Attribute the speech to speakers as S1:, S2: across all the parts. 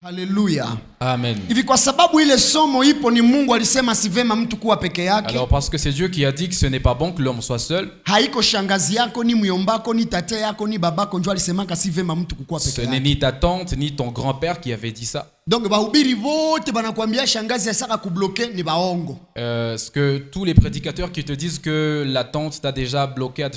S1: Haleluya.
S2: Amen.
S1: Hivi kwa sababu ile somo ipo ni Mungu alisema si vema mtu kuwa peke yake.
S2: Alors parce que c'est Dieu qui a dit que ce n'est pas bon que l'homme soit seul.
S1: Haiko shangazi yako ni myombako ni tate yako ni babako ndio alisemaka si vema mtu kuwa peke
S2: Ce
S1: yake.
S2: n'est ni ta tante ni ton grand-père qui avait dit ça.
S1: Donc bahubiri vote banakuambia shangazi asaka kubloke ni baongo.
S2: Ce que tous les prédicateurs qui te disent que la tante t'a déjà bloqué,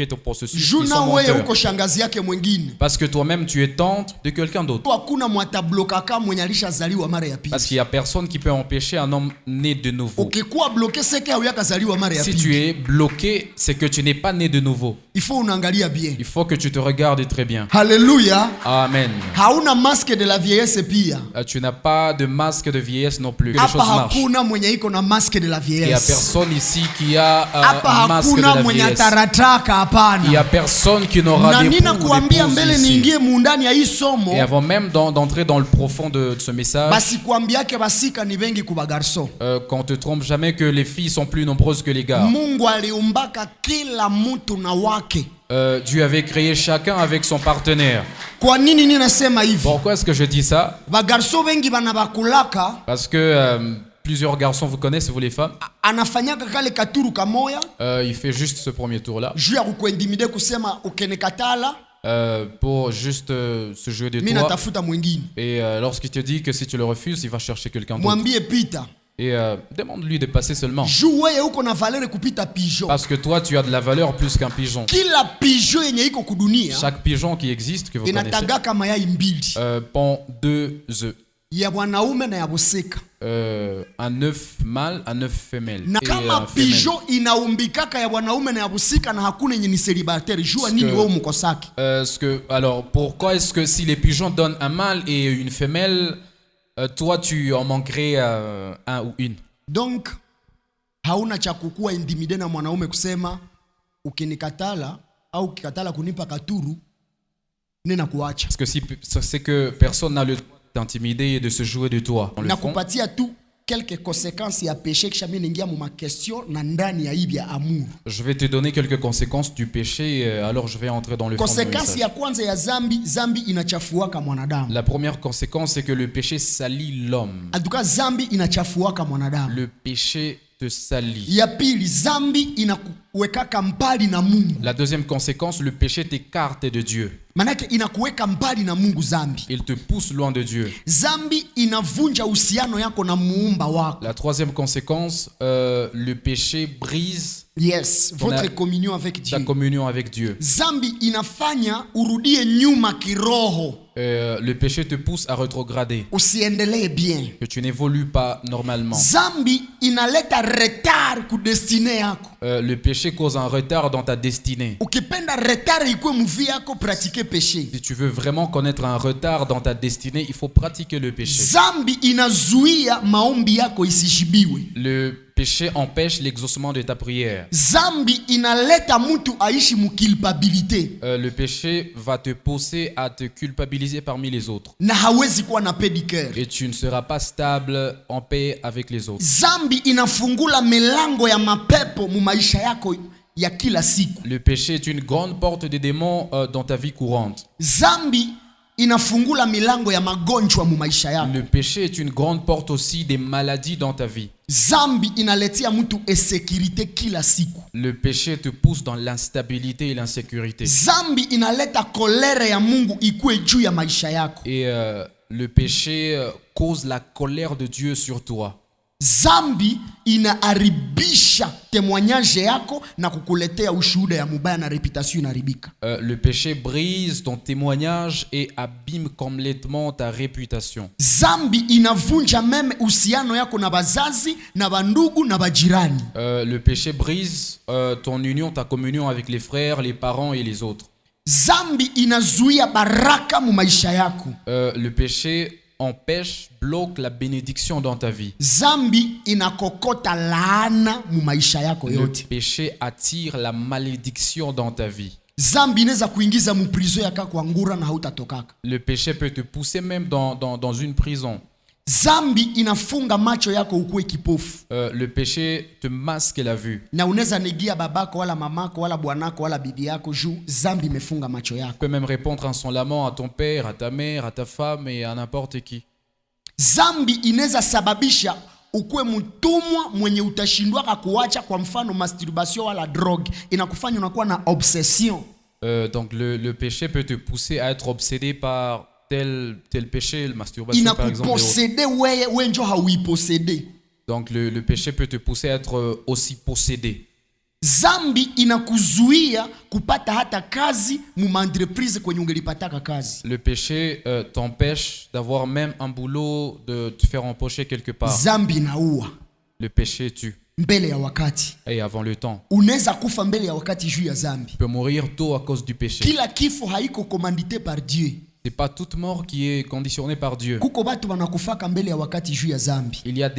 S2: ton processus, ils sont menteurs.
S1: Uko shangazi yake mwingine.
S2: Parce que toi-même tu es tante de quelqu'un d'autre.
S1: Hakuna mwatabloka mwenye alishazaliwa mara ya pili.
S2: Parce qu'il y a personne qui peut empêcher un homme né de nouveau.
S1: Ukikuwa bloqué c'est que huyakazaliwa mara ya pili.
S2: Si tu es bloqué, c'est que tu n'es pas né de nouveau.
S1: Il faut unaangalia bien.
S2: Il faut que tu te regardes très bien.
S1: Haleluya.
S2: Amen.
S1: Hauna masque de la vieillesse pia.
S2: Tu n'as pas de masque de vieillesse non plus. Que les choses
S1: Hapa
S2: marchent.
S1: hakuna mwenye iko na masque de la
S2: Il n'y a
S1: vieillesse.
S2: personne ici qui a
S1: Hapa
S2: un masque de
S1: hakuna
S2: la
S1: mwenye
S2: vieillesse.
S1: atarataka
S2: Il n'y a
S1: hapana.
S2: personne qui n'aura
S1: Na
S2: des
S1: nina
S2: poux ou
S1: kuambia
S2: d'épouse
S1: mbele
S2: ici.
S1: niingie muundani ya hii somo.
S2: Et avant même d'entrer dans le profond de ce message,
S1: Basi kuambiake basika ni wengi kuba garso.
S2: qu'on te trompe jamais que les filles sont plus nombreuses que les gars.
S1: Mungu aliumbaka kila mtu na wake.
S2: Dieu avait créé chacun avec son partenaire.
S1: Kwa nini ninasema hivi?
S2: Pourquoi est-ce que je dis ça?
S1: Ba garso wengi bana bakulaka.
S2: Parce que plusieurs garçons vous connaissent, vous les femmes.
S1: Anafanyaka kale katuru kamoya.
S2: Il fait juste ce premier tour-là.
S1: Juu ya kukuintimide kusema ukenekatala.
S2: Pour juste se jouer de
S1: Mimi
S2: toi.
S1: natafuta mwingine.
S2: Et lorsqu'il te dit que si tu le refuses, il va chercher quelqu'un d'autre.
S1: Mwambie pita.
S2: Et demande-lui de passer seulement.
S1: Juu wewe uko na valeur kupita pigeon.
S2: Parce que toi, tu as de la valeur plus qu'un pigeon.
S1: Kila pigeon yenye iko kudunia
S2: Chaque pigeon qui existe, que vous connaissez,
S1: inatagaka mayai mbili.
S2: pond 2 œufs.
S1: Ya bwanaume na ya boseka.
S2: Un œuf mâle, un œuf femelle.
S1: Na
S2: Et
S1: kama
S2: un femelle.
S1: pigeon inaumbikaka ya bwanaume na ya bosika na hakuna yenye ni célibataire. Jua
S2: Parce
S1: nini
S2: que-
S1: wewe mkosaki?
S2: Alors, pourquoi est-ce que si les pigeons donnent un mâle et une femelle, toi, tu en manquerais un ou une?
S1: Donc hauna cha kukua intimide na mwanaume kusema ukinikatala au ukikatala kunipa katuru nina kuacha.
S2: Parce que si c'est que personne n'a le droit d'intimider et de se jouer de toi. Dans le
S1: Na
S2: fond,
S1: kupatia tu quelques conséquences ya péché kisha mimi ningia mu question na ndani ya ibi ya amour.
S2: je vais te donner quelques conséquences du péché, alors je vais entrer dans le fond du
S1: Conséquence
S2: message.
S1: ya kwanza ya zambi inachafuaka mwanadamu.
S2: La première conséquence, c'est que le péché salit l'homme.
S1: En tout cas zambi inachafuaka mwanadamu.
S2: Le péché te salit.
S1: Ya pili zambi inakuwekaka mbali na Mungu.
S2: La deuxième conséquence, le péché t'écarte de Dieu.
S1: Manake inakuweka mbali na Mungu zambi.
S2: Il te pousse loin de Dieu.
S1: Zambi inavunja uhusiano yako na muumba wako.
S2: La troisième conséquence, le péché brise
S1: Yes,
S2: Ton
S1: votre
S2: a-
S1: communion avec
S2: ta
S1: Dieu.
S2: communion avec Dieu.
S1: Zambi inafanya urudie nyuma kiroho.
S2: Le péché te pousse à rétrograder,
S1: Usiendelee bien.
S2: que tu n'évolues pas normalement.
S1: Zambi inaleta retard ku destine yako.
S2: Le péché cause un retard dans ta destinée.
S1: Ukipenda retard ikuwe muvi yako pratiquer péché.
S2: Si tu veux vraiment connaître un retard dans ta destinée, il faut pratiquer le péché.
S1: Zambi inazuia maombi yako isishibiwe.
S2: Le péché empêche l'exaucement de ta prière.
S1: Zambi inaleta mtu aishi mukilpabilite.
S2: Le péché va te pousser à te culpabiliser parmi les autres.
S1: Na hawezi kuwa na pedicure.
S2: Et tu ne seras pas stable en paix avec les autres.
S1: Zambi inafungula milango ya mapepo mu maisha yako ya kila siku.
S2: Le péché est une grande porte des démons dans ta vie courante.
S1: Zambi inafungula milango ya magonjwa mu maisha yako.
S2: Le péché est une grande porte aussi des maladies dans ta vie.
S1: Zambi inaletea mtu insécurité kila siku.
S2: Le péché te pousse dans l'instabilité et l'insécurité.
S1: Zambi inaleta kolere ya Mungu ikue juu ya maisha yako.
S2: Et le péché cause la colère de Dieu sur toi.
S1: Zambi inaharibisha témoignage yako na kukuletea ushuhuda ya mubaya na reputation inaribika.
S2: Le péché brise ton témoignage et abîme complètement ta réputation.
S1: Zambi inavunja meme uhusiano yako na bazazi na bandugu na bajirani.
S2: Le péché brise ton union, ta communion avec les frères, les parents et les autres.
S1: Zambi inazuia baraka mu maisha yako.
S2: Le péché empêche, bloque la bénédiction dans ta vie.
S1: Zambi inakokota laana mu maisha yako
S2: Le
S1: yote.
S2: péché attire la malédiction dans ta vie.
S1: Zambi inaweza kuingiza mu prison yaka kwa ngura na hautatokaka.
S2: Le péché peut te pousser même dans une prison.
S1: Zambi inafunga macho yako ukuwe kipofu.
S2: Le péché te masque la vue.
S1: Na unaweza negia babako wala mamako wala bwanako wala bibi yako juu zambi imefunga macho
S2: Tu
S1: yako.
S2: peux même répondre insolemment à ton père, à ta mère, à ta femme et à n'importe qui.
S1: Zambi inaweza sababisha ukuwe mtumwa mwenye utashindwaka kuacha, kwa mfano masturbation wala drogue inakufanya unakuwa na obsession.
S2: Donc le péché peut te pousser à être obsédé par tel péché, la masturbation par exemple.
S1: Inakuposede wewe njo hauiposede.
S2: Donc le péché peut te pousser à être aussi possédé.
S1: Zambi inakuzuia kupata hata kazi mu entreprise kwenye ungelipataka kazi.
S2: Le péché t'empêche d'avoir même un boulot, de te faire empocher quelque part.
S1: Zambi inaua.
S2: Le péché tue.
S1: Mbele ya wakati.
S2: Et avant le temps.
S1: Unaweza kufa mbele ya wakati juu ya zambi.
S2: Tu peux mourir tôt à cause du péché.
S1: Kila kifo haiko commandité par Dieu.
S2: C'est pas toute mort qui est conditionnée par Dieu.
S1: Kuko batu banakufaka mbele ya wakati juu ya zambi.
S2: Il y a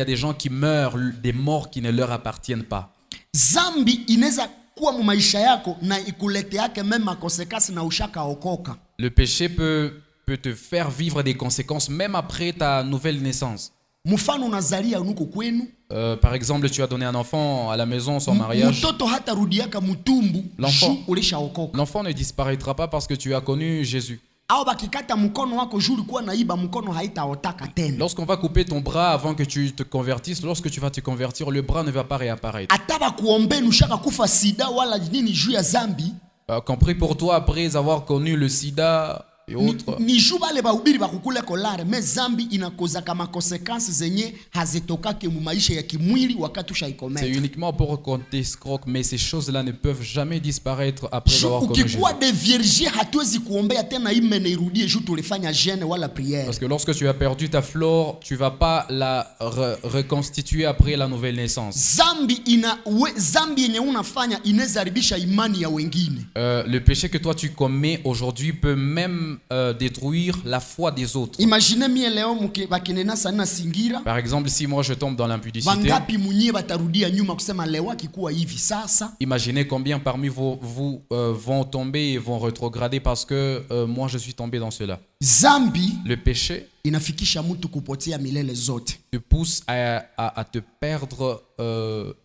S2: des gens qui meurent, des morts qui ne leur appartiennent pas.
S1: Zambi inaweza kuwa mu maisha yako na ikulete yake mema konsekansi na ushaka okoka.
S2: Le péché peut te faire vivre des conséquences même après ta nouvelle naissance.
S1: Mfano unazalia nuko kwenu.
S2: Par exemple, tu as donné un enfant à la maison sans mariage.
S1: Mtoto hata rudiaka mutumbu ulishaokoka.
S2: L'enfant ne disparaîtra pas parce que tu as connu Jésus.
S1: Au bakikata mkono wako juu ulikuwa naiba, mkono haitaotaka tena.
S2: Lorsqu'on va couper ton bras avant que tu te convertisses, lorsque tu vas te convertir, le bras ne va pas réapparaître.
S1: Ataba kuombe nushaka kufa sida wala nini juu ya zambi.
S2: Qu'on prie pour toi après avoir connu le sida et autres.
S1: Ni juu bale bahubiri bakukule kolare, mais zambi inakoza kama conséquences zenye hazitokake mu maisha ya kimwili wakati ushaikomettre.
S2: C'est uniquement pour qu'on t'escroque, mais ces choses-là ne peuvent jamais disparaître après avoir connu Jésus.
S1: Ukikuwa de vierge hatuwezi kuombea tena imene irudie juu tulifanya jeûne wala prière.
S2: Parce que lorsque tu as perdu ta flore, tu vas pas la reconstituer après la nouvelle naissance.
S1: Zambi yenye unafanya inaweza haribisha imani ya wengine.
S2: Le péché que toi tu commets aujourd'hui peut même détruire la foi des autres.
S1: Imaginez mie leo bakinena sana singira.
S2: Par exemple, si moi je tombe dans l'impudicité,
S1: wangapi munye batarudia nyuma kusema leo akikuwa hivi sasa.
S2: Imaginez combien parmi vous vont tomber et vont rétrograder parce que moi je suis tombé dans cela.
S1: Zambi,
S2: le péché,
S1: inafikisha mtu kupotea milele zote.
S2: Te pousse à te perdre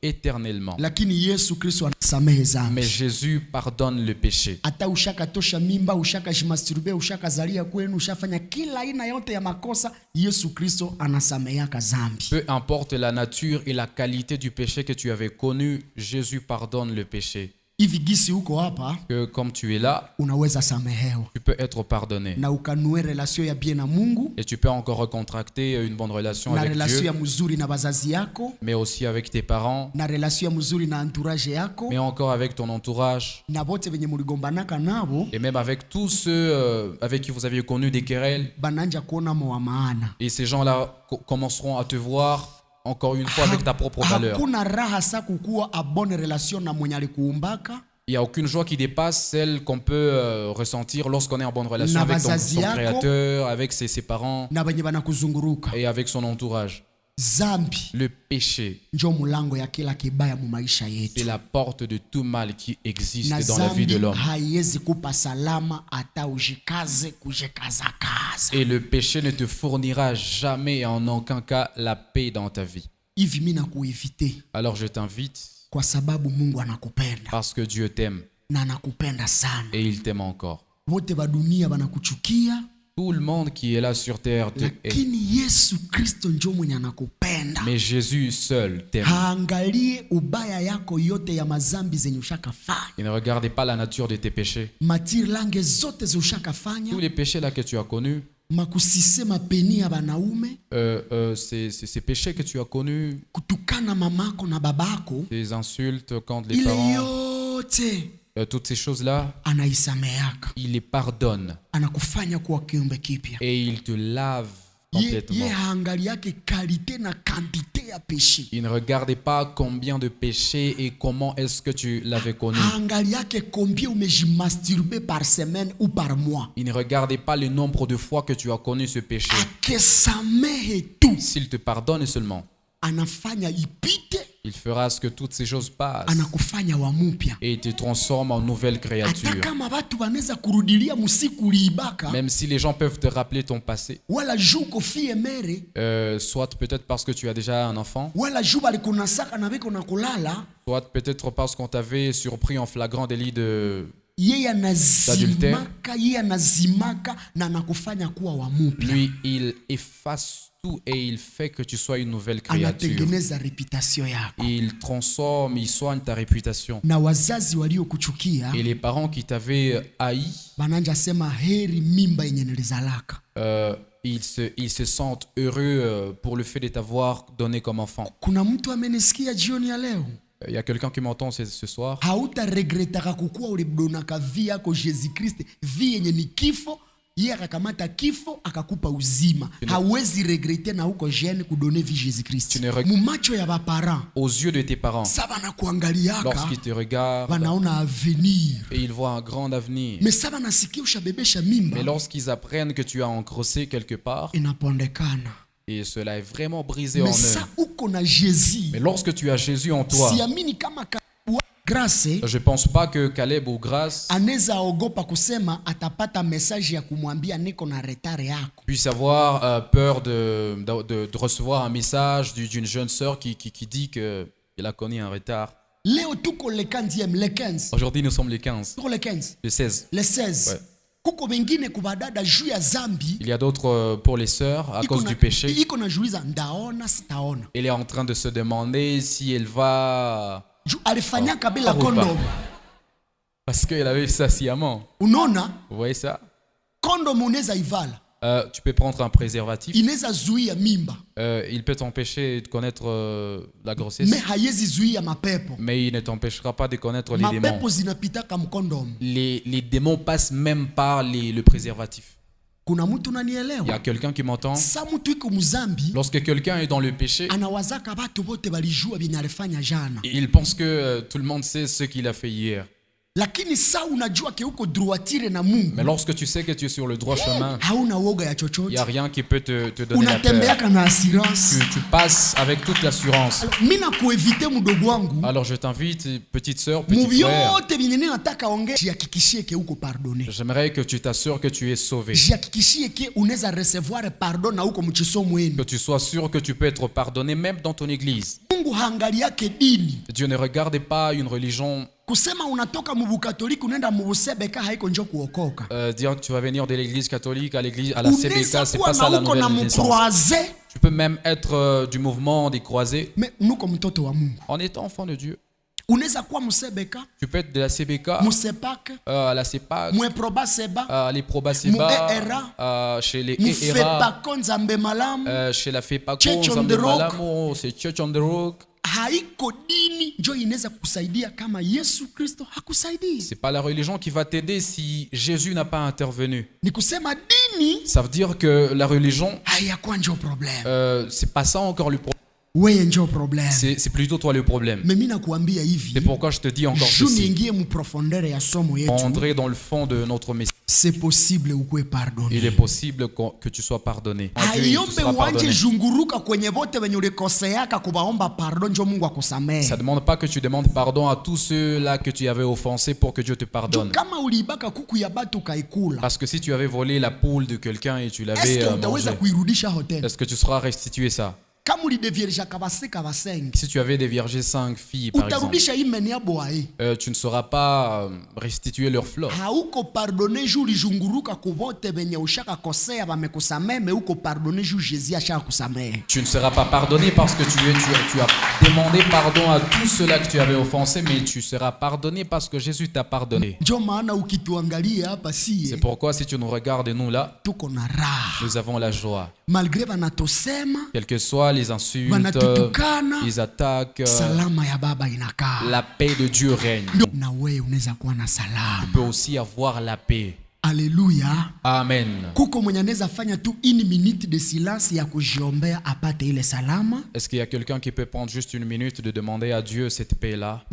S2: éternellement.
S1: Lakini Yesu Kristo anasamehe zambi.
S2: Mais Jésus pardonne le péché.
S1: Hata ushaka tosha mimba, ushaka jimasturbe, ushaka zalia kwenu, ushafanya kila aina yote ya makosa, Yesu Kristo anasameheaka zambi.
S2: Peu importe la nature et la qualité du péché que tu avais connu, Jésus pardonne le péché.
S1: Hivi gisi uko hapa,
S2: que comme tu es là,
S1: unaweza samehewa.
S2: Tu peux être pardonné.
S1: Na ukanue relation ya bien na Mungu.
S2: Et tu peux encore recontracter une bonne relation avec
S1: relation
S2: Dieu.
S1: Ya mzuri na bazazi yako.
S2: Mais aussi avec tes parents.
S1: Na relation ya mzuri na entourage yako.
S2: Mais encore avec ton entourage.
S1: Na bote venye muligombanaka nabo.
S2: Et même avec tous ceux avec qui vous aviez connu des querelles.
S1: Bananja kuona mo wa maana.
S2: Et ces gens-là commenceront à te voir encore une fois avec ta propre valeur.
S1: Hakuna raha sa kukuwa a bonne relation na mwenye alikuumbaka.
S2: Il n'y a aucune joie qui dépasse celle qu'on peut ressentir lorsqu'on est en bonne relation avec son créateur, avec ses parents et avec son entourage.
S1: Zambi,
S2: le péché, c'est la porte de tout mal qui existe dans la vie de l'homme. Et le péché ne te fournira jamais et en aucun cas la paix dans ta vie. Alors je t'invite, parce que Dieu t'aime et il t'aime encore. Tout le monde qui est là sur terre te hait. Mais Jésus seul t'aime. Il ne regardait pas la nature de tes péchés. Tous les péchés là que tu as connus, ces péchés que tu as connus, ces insultes contre les parents, toutes ces choses-là, il les pardonne et il te lave complètement. Il ne regardait pas combien de péchés et comment est-ce que tu l'avais connu. Il ne regardait pas le nombre de fois que tu as connu ce péché. S'il te pardonne seulement, il fera ce que toutes ces choses passent et te transforme en nouvelle créature. Même si les gens peuvent te rappeler ton passé, soit peut-être parce que tu as déjà un enfant, soit peut-être parce qu'on t'avait surpris en flagrant délit d'adultère, lui, il efface tout et il fait que tu sois une nouvelle créature. Il transforme, il soigne ta réputation. Et les parents qui t'avaient haï, ils se sentent heureux pour le fait de t'avoir donné comme enfant. Il y a quelqu'un qui m'entend ce soir.
S1: Yeye akakamata kifo akakupa uzima. Hawezi regrete na uko jeune kudone vie Jésus-Christ. Mu macho ya baparents,
S2: aux yeux de tes parents,
S1: saba na kuangaliaka,
S2: lorsqu'ils te regardent,
S1: wanaona avenir.
S2: Et ils voient un grand avenir.
S1: Mais saba nasikia ushabebesha mimba,
S2: mais lorsqu'ils apprennent que tu as engrossé quelque part,
S1: inapondekana.
S2: Et cela est vraiment brisé en eux.
S1: Mais
S2: lorsque tu as Jésus en toi, je pense pas que Caleb ou Grâce puisse avoir peur de recevoir un message d'une jeune sœur qui dit qu'il a connu un retard. Aujourd'hui, nous sommes les 15. Les 16. Ouais. Il y a d'autres pour les sœurs à cause du péché. Elle est en train de se demander si elle va... Parce qu'elle avait ça sciemment. Vous voyez ça? Tu peux prendre un préservatif. Il peut t'empêcher de connaître la grossesse. Mais il ne t'empêchera pas de connaître les démons. Les démons passent même par le préservatif. Il y a quelqu'un qui m'entend. Lorsque quelqu'un est dans le péché, il pense que tout le monde sait ce qu'il a fait hier. Mais lorsque tu sais que tu es sur le droit chemin, il n'y a rien qui peut te donner la peur. Tu passes avec toute l'assurance. Alors je t'invite, petite sœur, petit frère, j'aimerais que tu t'assures que tu es sauvé. Que tu sois sûr que tu peux être pardonné même dans ton église. Dieu ne regarde pas une religion. Dire que tu vas venir de l'église catholique à la CBK, c'est pas ça la nouvelle naissance. Tu peux même être du mouvement des croisés en étant enfant de Dieu. Tu peux être de la CBK, à la CEPAC, à l'Eproba Seba, chez les ERA, chez la FEPACO, c'est Church on the Rock. C'est pas la religion qui va t'aider si Jésus n'a pas intervenu. Ça veut dire que la religion, c'est pas ça encore le problème. C'est plutôt toi le problème. C'est pourquoi je te dis encore ceci. Entrer dans le fond de notre message.
S1: C'est possible ukue pardonné.
S2: Il est possible que tu sois pardonné. Ça ne demande pas que tu demandes pardon à tous ceux-là que tu avais offensés pour que Dieu te pardonne. Parce que si tu avais volé la poule de quelqu'un et tu l'avais mangée, est-ce que tu seras restitué ça? Si tu avais des vierges 5 filles par exemple, tu ne sauras pas restituer leur flore. Tu ne seras pas pardonné parce que tu as demandé pardon à tous ceux-là que tu avais offensés, mais tu seras pardonné parce que Jésus t'a pardonné. C'est pourquoi si tu nous regardes nous là, nous avons la joie. Quel que soit les insultes, les attaques, la paix de Dieu règne. Tu peux aussi avoir la paix.
S1: Alléluia.
S2: Amen. Est-ce qu'il y a quelqu'un qui peut prendre juste une minute de demander à Dieu cette paix-là?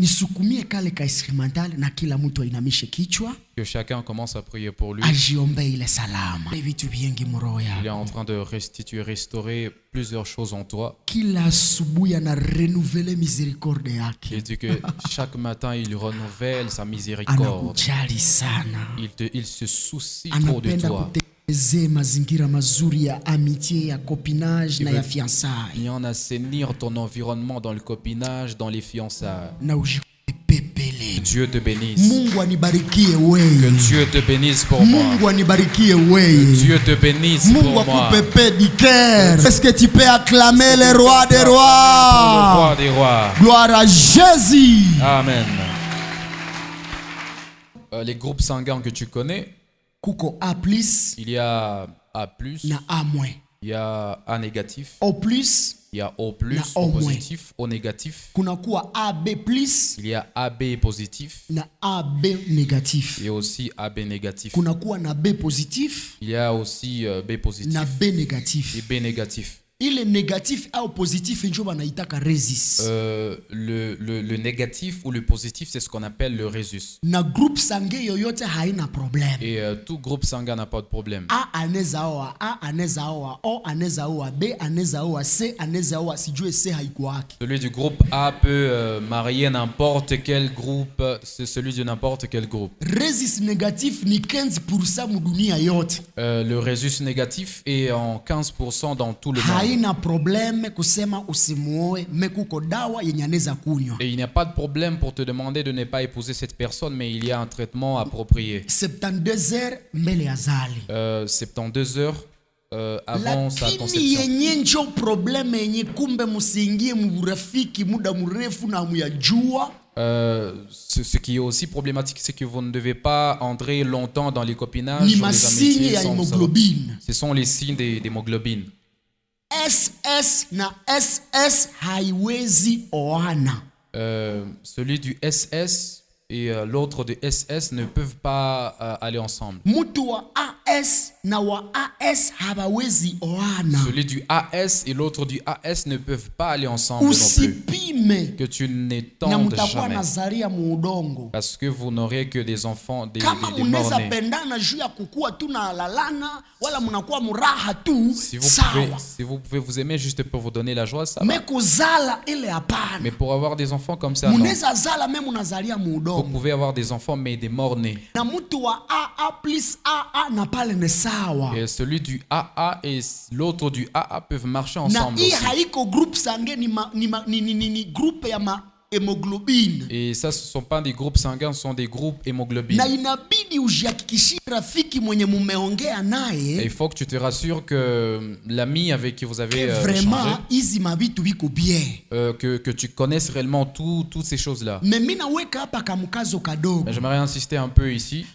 S2: Que chacun commence à prier pour lui. Il est en train de restituer, restaurer plusieurs choses en toi. Il dit que chaque matin il renouvelle sa miséricorde. Il se soucie trop de toi. Il y en a assainir ton environnement dans le copinage, dans les fiançailles. Dieu te bénisse.
S1: Mungu anibarikie wewe.
S2: Que Dieu te bénisse pour moi.
S1: Mungu anibarikie wewe.
S2: Que Dieu te bénisse pour moi.
S1: Mungu akupe paix du cœur. Est-ce que tu peux acclamer le roi des rois?
S2: Le roi des rois.
S1: Gloire à Jésus.
S2: Amen. Les groupes sanguins que tu connais,
S1: kuko A+,
S2: il y a A+,
S1: na A-.
S2: Il y a A négatif,
S1: O+,
S2: il y a O+,
S1: na
S2: O
S1: O-.
S2: positif, O négatif.
S1: kunakuwa AB+,
S2: Il y a AB positif
S1: na AB négatif.
S2: et aussi AB négatif.
S1: Kunakuwa na B positif
S2: Il y a aussi B positif
S1: na B négatif.
S2: et B négatif.
S1: Ile négatif au positif njo banaitaka résus.
S2: Le négatif ou le positif, c'est ce qu'on appelle le résus.
S1: Na groupe sange yoyote haina problème.
S2: Et tout groupe sanguin n'a pas de problème.
S1: A aneza oa, A aneza oa, O aneza oa, B aneza oa, C aneza oa, sijue C haikuwaki.
S2: Celui du groupe A peut marier n'importe quel groupe, c'est celui de n'importe quel groupe.
S1: Résus négatif ni 15% mudunia yote.
S2: Le résus négatif est en 15% dans tout le monde.
S1: Haina problème kusema usimuoe, mekuko dawa yenye aneza kunywa.
S2: Et il n'y a pas de problème pour te demander de ne pas épouser cette personne, mais il y a un traitement approprié.
S1: 72 heures mbele ya zali.
S2: 72 heures avant sa
S1: Lakini
S2: conception.
S1: yenye njo problème yenye kumbe musingie murafiki muda mrefu na muyajua.
S2: Ce qui est aussi problématique, c'est que vous ne devez pas entrer longtemps dans les copinages.
S1: Ni
S2: sur les
S1: masigne
S2: amitiés
S1: ya
S2: sans
S1: hémoglobine.
S2: ce sont les signes d'hémoglobine.
S1: SS na SS haiwezi oana.
S2: Celui du SS et l'autre du SS ne peuvent pas aller ensemble.
S1: Mutu wa AS na wa AS hawawezi oana.
S2: Celui du AS et l'autre du AS ne peuvent pas aller ensemble non plus.
S1: Usipime.
S2: Que tu
S1: Na
S2: n'étendes
S1: mutakuwa
S2: jamais.
S1: nazalia muudongo.
S2: Parce que vous n'aurez que des enfants, des
S1: Kama muneza
S2: morts-nés.
S1: pendana juu ya kukua tu na lalana wala munakuwa muraha tu,
S2: Si
S1: sawa.
S2: vous pouvez vous aimer juste pour vous donner la joie, ça va.
S1: Me kuzala ile hapana.
S2: Mais pour avoir des enfants comme ça, non.
S1: Muneza zala me munazalia
S2: Vous
S1: muudongo.
S2: pouvez avoir des enfants, mais des morts-nés.
S1: Na mutu wa AA plus AA na pale ne sawa.
S2: Et celui du AA et l'autre du AA peuvent marcher
S1: Na
S2: ensemble
S1: hii
S2: aussi.
S1: haiko group sange ni groupe ya ma hemoglobine.
S2: Et ça, ce ne sont pas des groupes sanguins, ce sont des groupes hémoglobines.
S1: Na inabidi ujihakikishie rafiki mwenye mumeongea
S2: Et
S1: naye
S2: il faut que tu te rassures que l'ami avec qui vous avez
S1: vraiment
S2: échangé,
S1: hizi mabitu biko bien.
S2: que tu connaisses réellement toutes ces choses-là.
S1: Me mina weka hapa kamkazo kadogo.
S2: Mais j'aimerais insister un peu ici.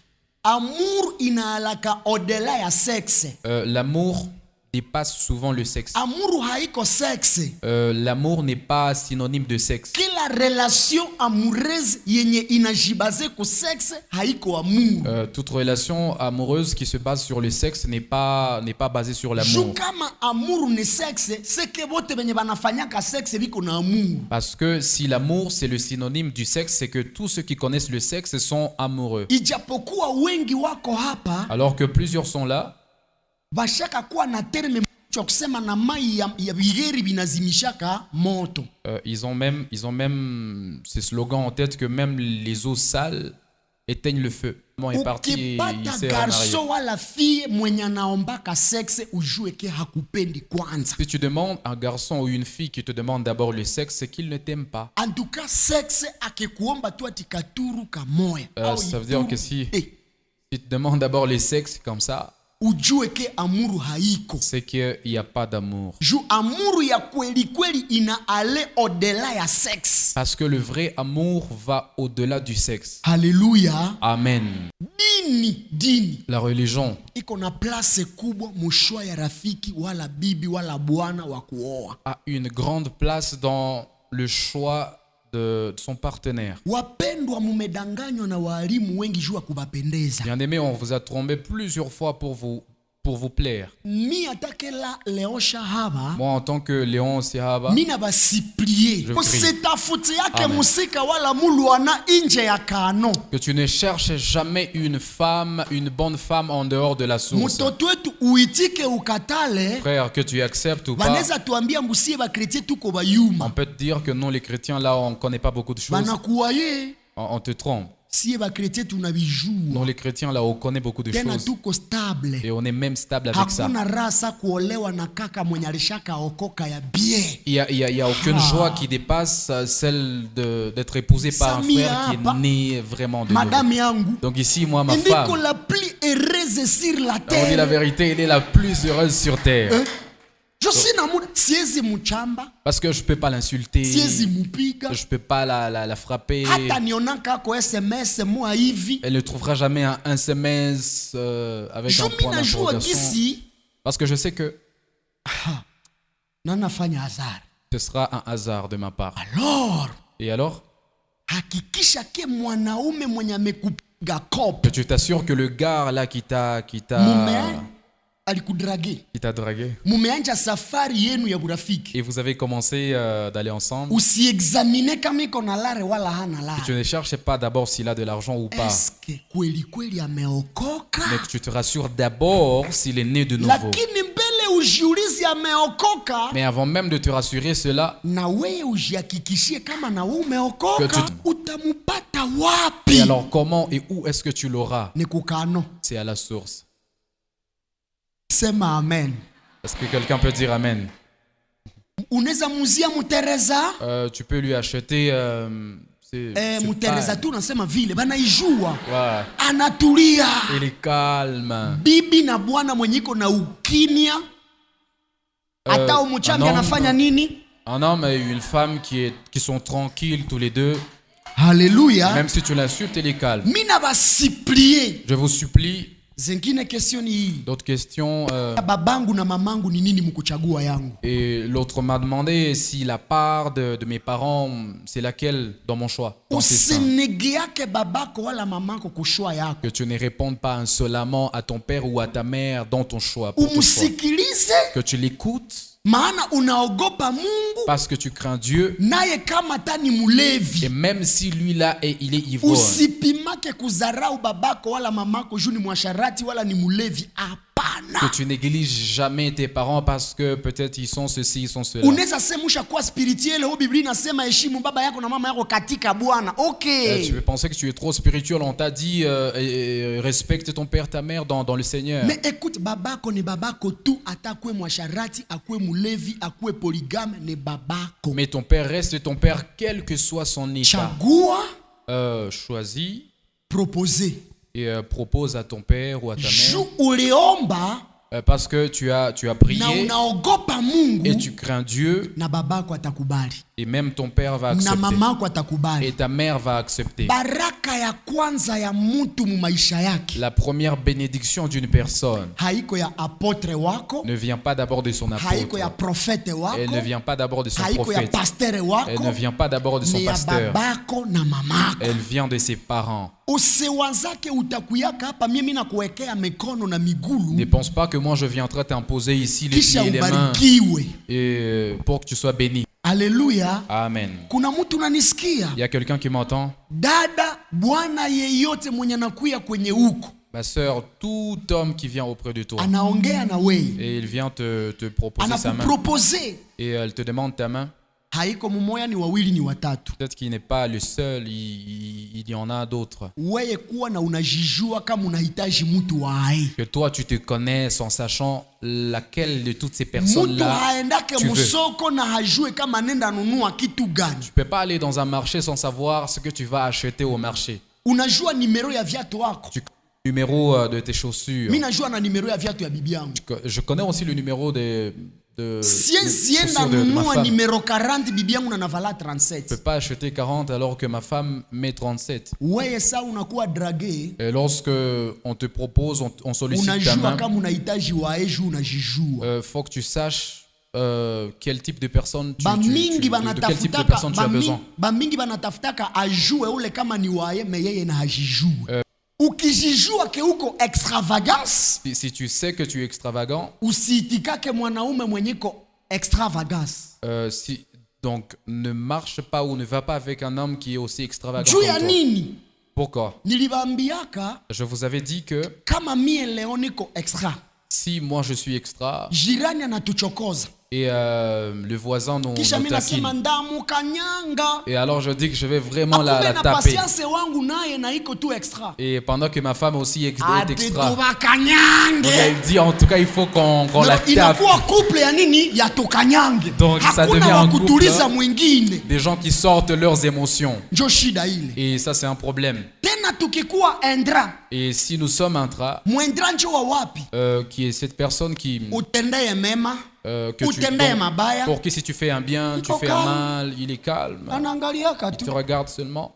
S1: Amour inaalaka odela ya sexe.
S2: L'amour dépasse souvent le sexe.
S1: Amour haiko sexe.
S2: L'amour n'est pas synonyme de sexe.
S1: Kila relation amoureuse yenye inajibaze ku sexe haiko amour.
S2: Toute relation amoureuse qui se base sur le sexe n'est pas basée sur l'amour.
S1: Juu kama amour ni sexe, c'est que bote benye banafanyaka sexe biko na amour.
S2: Parce que si l'amour c'est le synonyme du sexe, c'est que tous ceux qui connaissent le sexe sont amoureux.
S1: Ijapokuwa wengi wako hapa
S2: Alors que plusieurs sont là,
S1: bashaka kuwa na terme cha kusema na mai ya bigeri binazimishaka moto.
S2: ils ont même ce slogan en tête que même les eaux sales éteignent le feu. Est parti et il
S1: Ukipata
S2: s'est en arrière.
S1: garso wala fille mwenye anaombaka sexe ujue ke hakupendi kwanza.
S2: Si tu demandes un garçon ou une fille qui te demande d'abord le sexe, c'est qu'il ne t'aime pas.
S1: En tout cas sexe akikuomba tu atikaturu kamoya.
S2: Ça veut dire que si tu te demandes d'abord le sexe comme ça,
S1: ujue ke amuru haiko.
S2: c'est qu'il n'y a pas d'amour.
S1: Ju amuru ya kweli kweli ina ale odela ya sexe.
S2: Parce que le vrai amour va au-delà du sexe.
S1: Haleluya.
S2: Amen.
S1: Dini
S2: La religion
S1: iko na place kubwa mushwa ya rafiki wala bibi wala bwana wa kuoa.
S2: a une grande place dans le choix de son partenaire.
S1: Wapendwa, mumedanganywa na walimu wengi juu ya kubapendeza.
S2: Bien-aimés, on vous a trompé plusieurs fois pour vous plaire.
S1: Mi atakela leosha haba.
S2: Moi, en tant que Léon Sihaba,
S1: Mina basiplie. Usitafuti yake musika wala muluana inje ya kano.
S2: que tu ne cherches jamais une bonne femme en dehors de la source.
S1: Mutoto wetu uitike ukatale.
S2: Frère, que tu acceptes ou pas,
S1: Baneza tuambia mbusie ba chrétien tuko bayuma.
S2: on peut te dire que non, les chrétiens, là, on ne connaît pas beaucoup de choses.
S1: Banakuwaye.
S2: On te trompe. Nous les chrétiens là, on connaît beaucoup de choses. Et on est même stable avec ça. Il y a aucune joie qui dépasse celle d'être épousé par un frère qui est né vraiment de nouveau. Donc ici, moi, ma femme, on dit la vérité, elle est la plus heureuse sur terre. Parce que je ne peux pas l'insulter, je ne peux pas la frapper. Elle ne trouvera jamais un SMS avec un point d'interrogation. Parce que je sais que ce sera un hasard de ma part. Et alors, que tu t'assures que le gars là qui t'a dragué. Et vous avez commencé d'aller ensemble. Et tu ne cherches pas d'abord s'il a de l'argent ou pas. Mais que tu te rassures d'abord s'il est né de nouveau. Mais avant même de te rassurer cela, et alors comment et où est-ce que tu l'auras? C'est à la source.
S1: Amen.
S2: Est-ce que quelqu'un peut dire Amen? Tu peux lui acheter il est calme. Un homme et une femme qui sont tranquilles tous les deux.
S1: Alléluia.
S2: Même si tu l'insultes, il est calme. Je vous supplie. D'autres questions. Et l'autre m'a demandé si la part de mes parents, c'est laquelle dans mon choix. Que tu ne répondes pas insolemment à ton père ou à ta mère dans ton choix. Pour ton choix. Que tu l'écoutes. Parce que tu crains Dieu. Et même si lui là il est ivrogne. Que tu négliges jamais tes parents parce que peut-être ils sont ceci, ils sont cela. Tu peux penser que tu es trop spirituel. On t'a dit respecte ton père, ta mère dans le Seigneur.
S1: Mais écoute,
S2: mais ton père reste ton père quel que soit son état. Choisis.
S1: Proposer.
S2: Et propose à ton père ou à ta mère. Parce que tu as prié et tu crains Dieu. Et même ton père va accepter. Et ta mère va accepter. La première bénédiction d'une personne ne vient pas d'abord de son apôtre. Elle ne vient pas d'abord de son prophète. Elle ne vient pas d'abord de son pasteur. Elle vient de ses parents. Ne pense pas que moi je viendrai t'imposer ici les pieds et les mains et pour que tu sois béni.
S1: Alléluia.
S2: Amen. Il y a quelqu'un qui m'entend? Ma sœur, tout homme qui vient auprès de toi et il vient te proposer sa main et elle te demande ta main. Peut-être qu'il n'est pas le seul, il y en a d'autres. Que toi tu te connais en sachant laquelle de toutes ces personnes-là tu veux. Tu peux pas aller dans un marché sans savoir ce que tu vas acheter au marché. Tu connais le numéro de tes chaussures. Je connais aussi le numéro de ma femme. Je ne peux pas acheter 40 alors que ma femme met 37. Et lorsque on te propose, on sollicite ta main, faut que tu saches quel type de personne de quel type de personne tu as besoin. Si tu sais que tu es extravagant, donc ne marche pas ou ne va pas avec un homme qui est aussi extravagant comme toi. Pourquoi? Je vous avais dit que si moi je suis extra
S1: jirani anatuchokoza
S2: et le voisin nous taquine, et alors je dis que je vais vraiment la taper, et pendant que ma femme aussi est extra, donc elle dit en tout cas il faut qu'on la tape. Donc ça devient un couple des gens qui sortent leurs émotions, et ça c'est un problème. Et si nous sommes intra, qui est cette personne qui pour qui si tu fais un bien, tu fais un mal, il est calme, il te regarde seulement.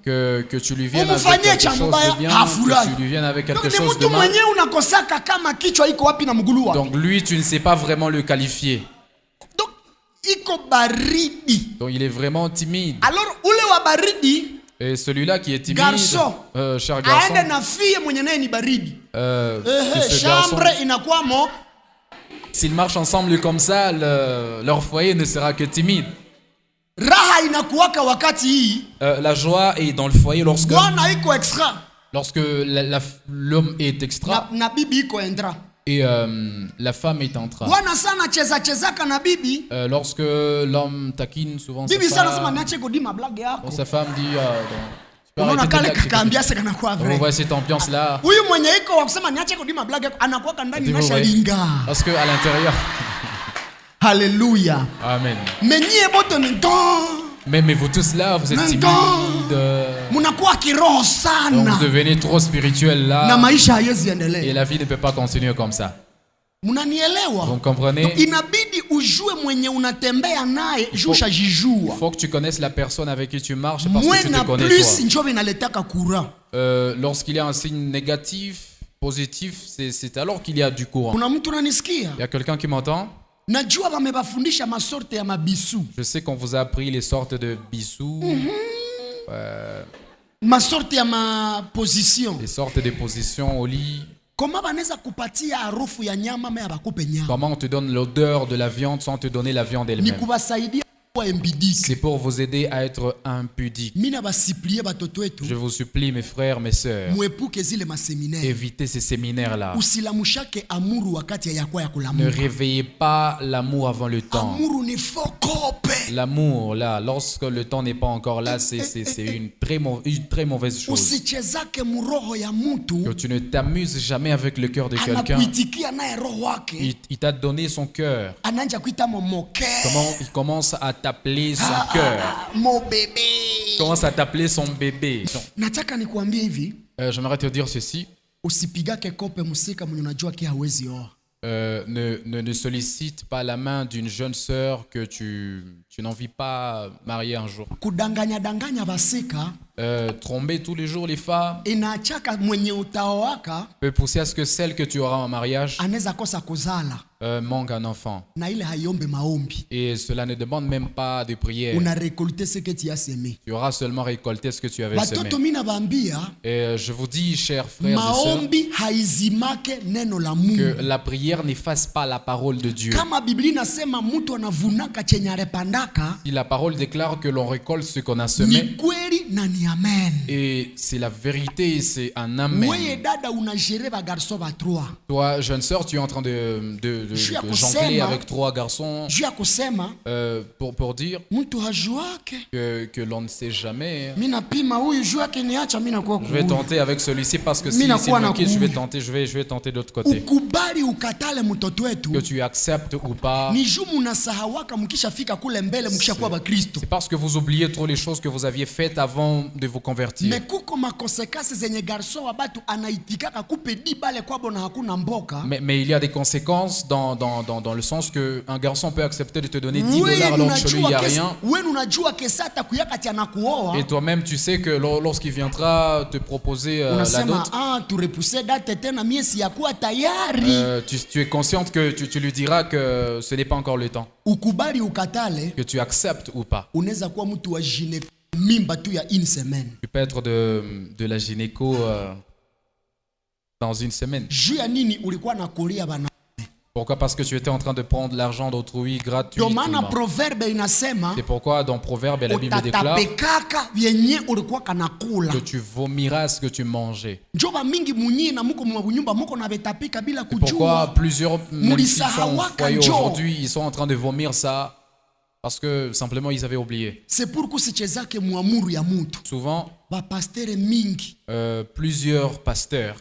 S2: Que tu lui viennes avec quelque chose de bien, que tu lui viennes avec quelque chose de mal. Donc lui, tu ne sais pas vraiment le qualifier. Donc il est vraiment timide. Et celui-là qui est timide, cher garçon, ce garçon, s'ils marchent ensemble comme ça, leur foyer ne sera que timide. La joie est dans le foyer lorsque l'homme est extra et la femme est entra. Lorsque l'homme taquine souvent sa femme dit on voit cette ambiance là. Parce que à l'intérieur.
S1: Alléluia.
S2: Amen. Mais vous tous là, vous êtes timides. Vous devenez trop spirituel là. Et la vie ne peut pas continuer comme ça. Vous comprenez? Il faut que tu connaisses la personne avec qui tu marches parce que tu te connais toi. Lorsqu'il y a un signe négatif, positif, c'est alors qu'il y a du courant. Il y a quelqu'un qui m'entend? Je sais qu'on vous a appris les sortes de bisous.
S1: Les sortes
S2: de positions au lit. Comment on te donne l'odeur de la viande sans te donner la viande elle-même? C'est pour vous aider à être impudique. Je vous supplie, mes frères, mes sœurs, évitez ces séminaires-là. Ne réveillez pas l'amour avant le temps. L'amour, là, lorsque le temps n'est pas encore là, c'est une très mauvaise chose. Que tu ne t'amuses jamais avec le cœur de quelqu'un. Il t'a donné son cœur. Comment il commence à t'appeler son cœur.
S1: Mon bébé.
S2: Commence à t'appeler son bébé. J'aimerais te dire ceci. Ne sollicite pas la main d'une jeune sœur que tu n'envies pas marier un jour. Tromper tous les jours les femmes peut pousser à ce que celle que tu auras en mariage manque un enfant. Et cela ne demande même pas de prière. Tu auras seulement récolté ce que tu avais semé. Et je vous dis, chers frères et sœurs, que la prière n'efface pas la parole de Dieu. Si la parole déclare que l'on récolte ce qu'on a semé, et c'est la vérité, c'est un amen. Toi, jeune sœur, tu es en train de jongler avec 3 garçons pour dire que l'on ne sait jamais. Je vais tenter avec celui-ci parce que s'il me quitte, je vais tenter de l'autre côté. Que tu acceptes ou pas. C'est parce que vous oubliez trop les choses que vous aviez faites avant de vous convertir. Mais il y a des conséquences dans le sens que un garçon peut accepter de te donner $10 alors que chez lui il n'y a rien. Et toi-même tu sais que lorsqu'il viendra te proposer la dot, tu es consciente que tu lui diras que ce n'est pas encore le temps. Que tu acceptes ou pas. Tu peux être de la gynéco dans une semaine. Pourquoi? Parce que tu étais en train de prendre l'argent d'autrui gratuitement. C'est pourquoi dans Proverbe, la Bible déclare que tu vomiras ce que tu mangeais. C'est pourquoi plusieurs même qui sont au foyer aujourd'hui, ils sont en train de vomir ça parce que simplement ils avaient oublié. Souvent, plusieurs pasteurs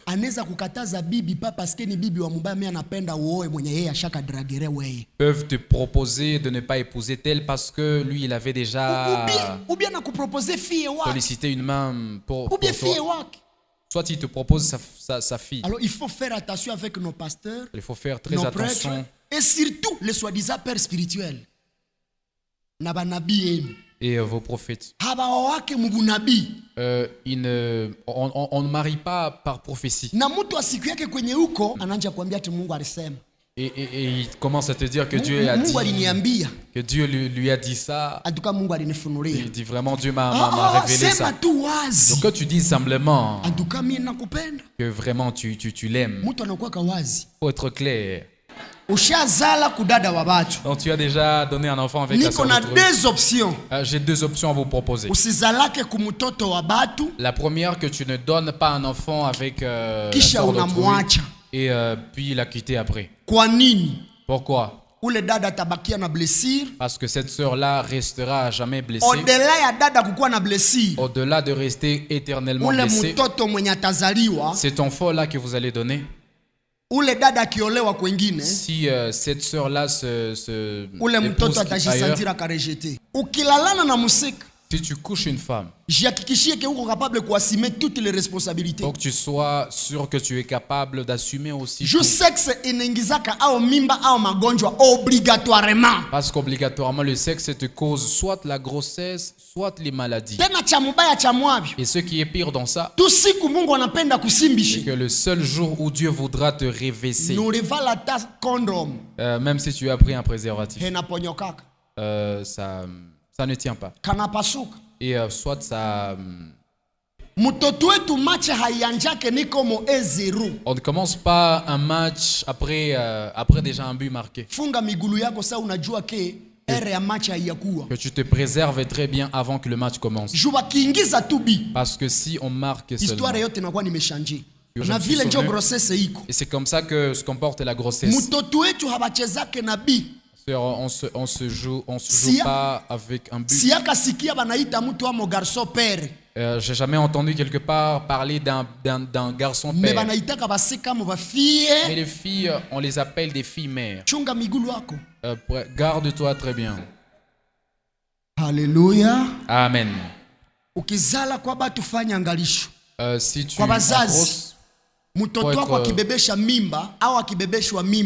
S2: peuvent te proposer de ne pas épouser tel parce que lui il avait déjà sollicité une main pour toi. Soit il te propose sa fille.
S1: Alors il faut faire attention avec nos pasteurs,
S2: il faut faire très attention.
S1: Et surtout les soi-disant pères spirituels.
S2: Et vos prophètes. On ne marie pas par prophétie. Et il commence à te dire que Dieu a dit, que Dieu lui a dit ça. Il dit vraiment Dieu m'a révélé ça. Donc quand tu dis simplement que vraiment tu l'aimes, il faut être clair. Donc tu as déjà donné un enfant avec la sœur d'autrui. J'ai deux options à vous proposer. La première, que tu ne donnes pas un enfant avec la sœur d'autrui et puis la quitter après. Pourquoi? Parce que cette sœur-là restera à jamais blessée. Au-delà de rester éternellement blessée, cet enfant-là que vous allez donner, si cette sœur-là se épouse ailleurs, si tu couches une femme, faut que tu sois sûr que tu es capable d'assumer aussi tout. Parce qu'obligatoirement le sexe te cause soit la grossesse, soit les maladies. Et ce qui est pire dans ça, c'est que le seul jour où Dieu voudra te révesser, même si tu as pris un préservatif, ça ne tient pas. Et soit ça... On ne commence pas un match après déjà un but marqué. Que tu te préserves très bien avant que le match commence. Parce que si on marque seulement, et c'est comme ça que se comporte la grossesse. On se joue pas avec un but. J'ai jamais entendu quelque part parler d'un garçon père. Mais les filles, on les appelle des filles mères. Garde-toi très bien.
S3: Alléluia.
S2: Amen. Si tu es grosse,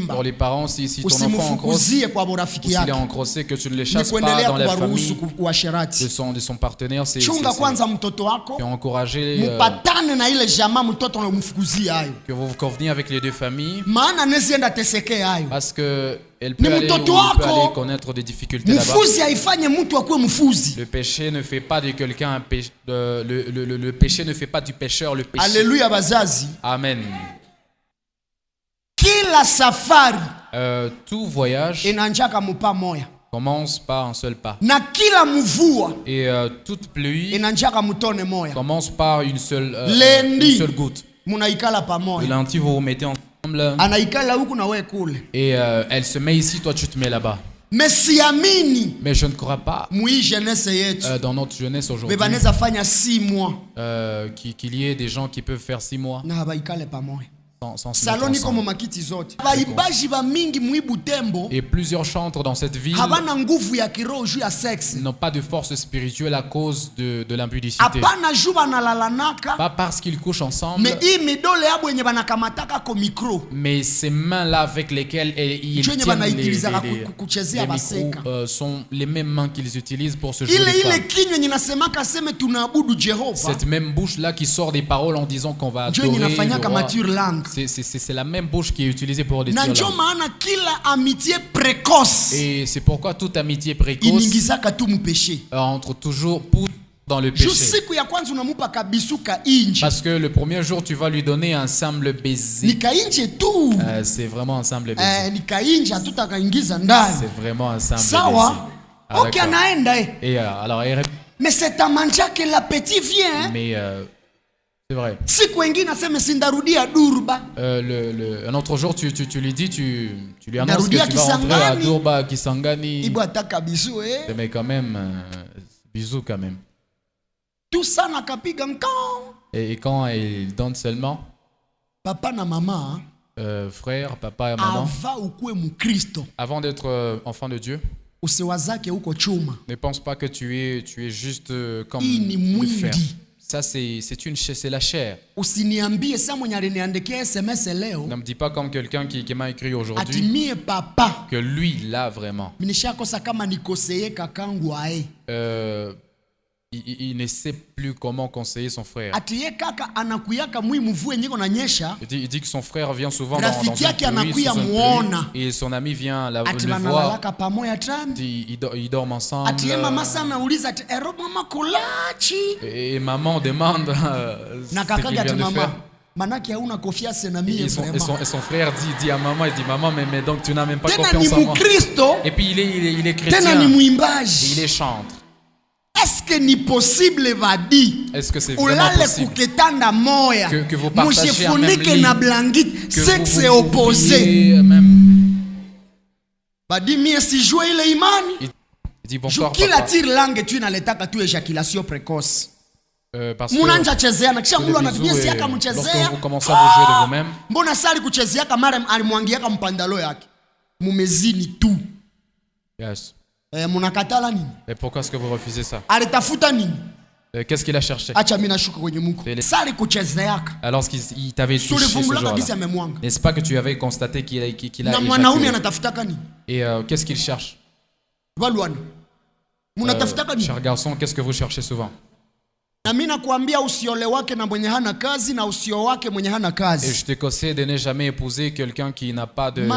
S2: pour les parents, si ton enfant en grosse, s'il est en grosse, que tu ne le chasses pas dans la famille de son partenaire, c'est encourager que vous vous conveniez avec les deux familles, parce que elle peut aller connaître des difficultés là-bas. Le péché ne fait pas de quelqu'un un péché. Le péché ne fait pas du pécheur le péché.
S1: Alléluia bazazi.
S2: Amen.
S1: Kila safari,
S2: tout voyage commence par un seul pas.
S1: Na kila mvua,
S2: et toute pluie commence par une seule goutte. Le lundi, vous vous mettez ensemble. Et elle se met ici, toi tu te mets là-bas. Mais je ne crois pas dans notre jeunesse aujourd'hui qu'il y ait des gens qui peuvent faire 6 mois sans se mettre ensemble. Et plusieurs chantres dans cette ville n'ont pas de force spirituelle à cause de l'impudicité. Pas parce qu'ils couchent ensemble, mais ces mains-là avec lesquelles ils tiennent les micros sont les mêmes mains qu'ils utilisent pour se jouer les femmes. Cette même bouche-là qui sort des paroles en disant qu'on va adorer le roi. C'est la même bouche qui est utilisée pour détruire l'homme. Et c'est pourquoi toute amitié précoce entre toujours dans le péché. Parce que le premier jour, tu vas lui donner un simple baiser. C'est vraiment un simple baiser. C'est vraiment un simple baiser. Et alors,
S1: mais c'est à manger que l'appétit vient.
S2: Mais c'est vrai. Un autre jour, tu lui dis, tu lui annonces que tu vas rentrer à Durba, à Kisangani. Mais quand même, bisous quand même.
S1: Tout ça
S2: et quand il donne seulement
S1: papa na maman,
S2: frère, papa et maman, avant d'être enfant de Dieu, ne pense pas que tu es juste comme le fer. Ça c'est la chair. Ne me dis pas comme quelqu'un qui m'a écrit aujourd'hui que lui là vraiment. Il ne sait plus comment conseiller son frère. Il dit que son frère vient souvent dans une pluie, et son ami vient le voir. Ils dorment ensemble. Et maman demande ce qu'il vient de faire. Et son frère dit à maman, maman, mais donc tu n'as même pas confiance en moi. Et puis il est chrétien. Et il est chantre.
S1: Est-ce que ni possible va dire?
S2: Est-ce que c'est vraiment possible que vous partagiez un même lit,
S1: sexe opposé? Bah dis mie si jouer ile imani.
S2: Il dit bonsoir papa.
S1: Kila tire langue tu inaletaka tu éjaculation précoce.
S2: Parce que lorsque vous commencez à vous jouer de vous-même,
S1: mbona sali kuchezeaka mara alimwangiaka mpandalo yake mumezini tu.
S2: Yes.
S1: Munakatala nini?
S2: Et pourquoi est-ce que vous refusez ça?
S1: Alitafuta nini?
S2: Qu'est-ce qu'il a cherché?
S1: Acha mimi nashuka kwenye Mungu. Sali kuchezeaka.
S2: Alors qu'il t'avait touché ce jour-là. N'est-ce pas que tu avais constaté qu'il a éjaculé? Et qu'est-ce qu'il cherche? Cher garçon, qu'est-ce que vous cherchez souvent?
S1: Et
S2: je te conseille de ne jamais épouser quelqu'un qui n'a pas de boulot.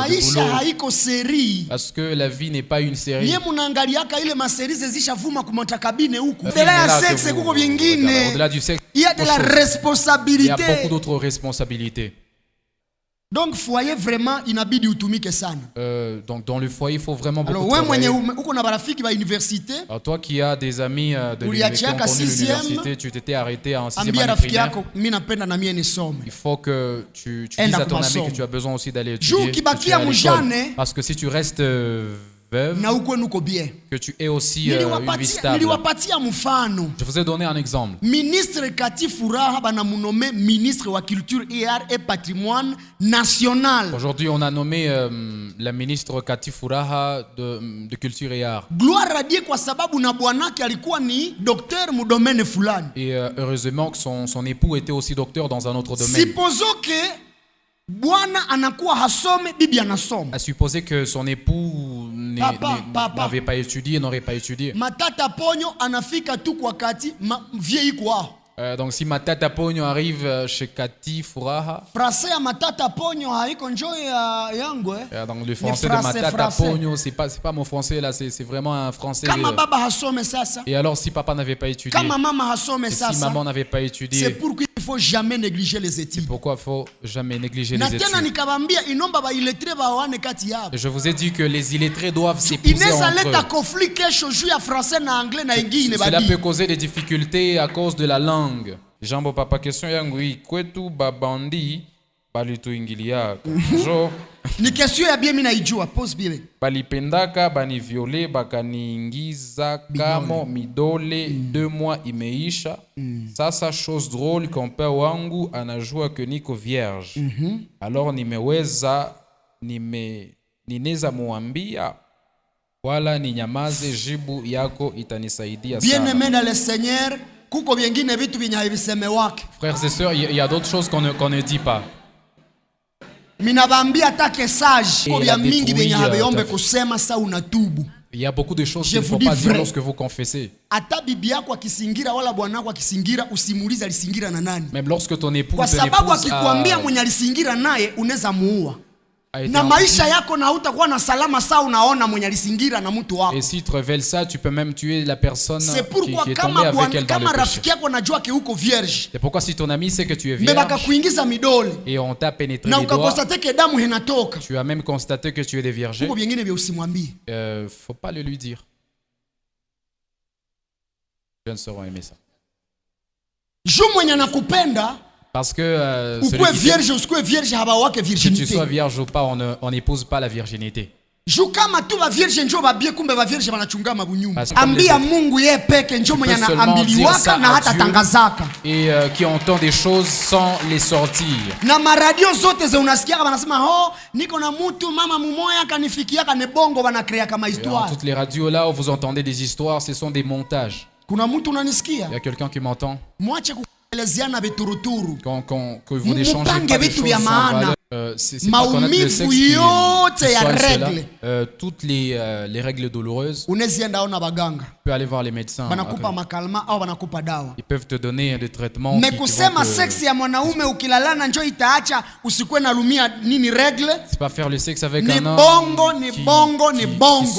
S2: Parce que la vie n'est pas une série. Au-delà du sexe,
S1: il y a de la responsabilité.
S2: Il y a beaucoup d'autres responsabilités.
S1: Donc foyer vraiment inabidi utumike sana.
S2: Donc dans le foyer il faut vraiment beaucoup travailler. Alors toi qui as des amis de l'université, tu t'étais arrêté en 6e année primaire. Il faut que tu dises à ton ami que tu as besoin aussi d'aller étudier. Parce que si tu restes veuve, que tu aies aussi une vie stable. Je vous ai donné un exemple.
S1: Ministre Kati Furaha banamunome ministre wa culture et art et patrimoine national.
S2: Aujourd'hui, on a nommé la ministre Kati Furaha de culture et art.
S1: Gloire à Dieu kwa sababu na bwanake alikuwa ni docteur mu domaine fulani.
S2: Et heureusement que son époux était aussi docteur dans un autre domaine.
S1: Supposons que bwana anakuwa hasome, bibi anasoma.
S2: À supposer que son époux n'avait pas étudié, n'aurait pas étudié.
S1: Matata ponyo anafika tu kwa Kati vieilli kwa.
S2: Donc si Matata Ponyo arrive chez Kati Furaha,
S1: français ya Matata Ponyo haiko njoo yangu
S2: donc le français de Matata Ponyo c'est pas mon français là, c'est vraiment un français.
S1: Kama baba hasome sasa.
S2: Et alors si papa n'avait pas étudié,
S1: kama mama hasome sasa,
S2: si maman n'avait pas étudié,
S1: c'est pourquoi il faut jamais négliger les études.
S2: C'est pourquoi il faut jamais négliger les études.
S1: Na tena nikabambia inomba ba illettré baone kati yabo.
S2: Je vous ai dit que les illettrés doivent s'épouser entre eux.
S1: Inaweza leta conflit kesho juu ya français na anglais na ingine
S2: babi. Cela peut causer des difficultés à cause de la langue. Jambo papa, question yangu hii kwetu babandi balituingilia jo
S1: ni question ya bien mimi naijua, pose bien.
S2: Balipendaka bani viole bakaniingiza kama midole 2 mois imeisha. Sasa chose drôle kompea wangu anajua que niko vierge. Alors nineza muambia wala ninyamaze, jibu yako itanisaidia sana.
S1: Bien-aimé dans le Seigneur, kuko vingine vitu vinyavisemewake.
S2: Frères et sœurs, il y a d'autres choses qu'on ne dit pas.
S1: Minabambia take sage ko vya mingi vyenye habeombe kusema sa unatubu.
S2: Il y a beaucoup de choses qu'il ne faut pas dire lorsque vous confessez.
S1: Ata bibi yako akisingira wala bwana wako akisingira usimuulize alisingira na nani.
S2: Même lorsque ton époux
S1: kwa sababu akikwambia mwenye alisingira naye unaweza muua. na maisha yako na hutakuwa na salama saa unaona mwenye alisingira na mtu wako.
S2: Et si tu révèles ça, tu peux même tuer la personne qui est tombée avec elle dans le péché.
S1: Rafiki yako anajua ke uko vierge.
S2: C'est pourquoi si ton ami sait que tu es vierge
S1: bakakuingiza midole
S2: et on t'a pénétré
S1: na
S2: les doigts,
S1: ukakonstate ke damu inatoka,
S2: tu as même constaté que tu es déviergé,
S1: uko vingine vya usimwambie.
S2: Faut pas le lui dire. Les jeunes sauront aimer ça.
S1: Parce que que
S2: tu sois vierge ou pas, on n'épouse pas la virginité.
S1: Ambia Mungu yeye peke ndio mwenye anaambiliwaka na hata tangazaka.
S2: Et qui entend des choses sans les sortir.
S1: Na maradio zote ze unasikia wanasema ho niko na mtu mama mumoya kanifikia kane bongo wanakrea kama histoire.
S2: Toutes les radios là où vous entendez des histoires, ce sont des montages.
S1: Kuna mtu unanisikia?
S2: Il y a quelqu'un qui m'entend?
S1: Mwache kuelezeana vituruturu.
S2: Que vous n'échangez pas des choses sans valeur. C'est pas connaître le sexe qui soigne cela. Toutes les règles douloureuses. Tu peux aller voir les médecins. Ils peuvent te donner des traitements.
S1: Mais kusema sexe ya mwanaume ukilalana njoo itaacha usikwe na lumia nini règle.
S2: C'est pas faire le sexe avec un homme qui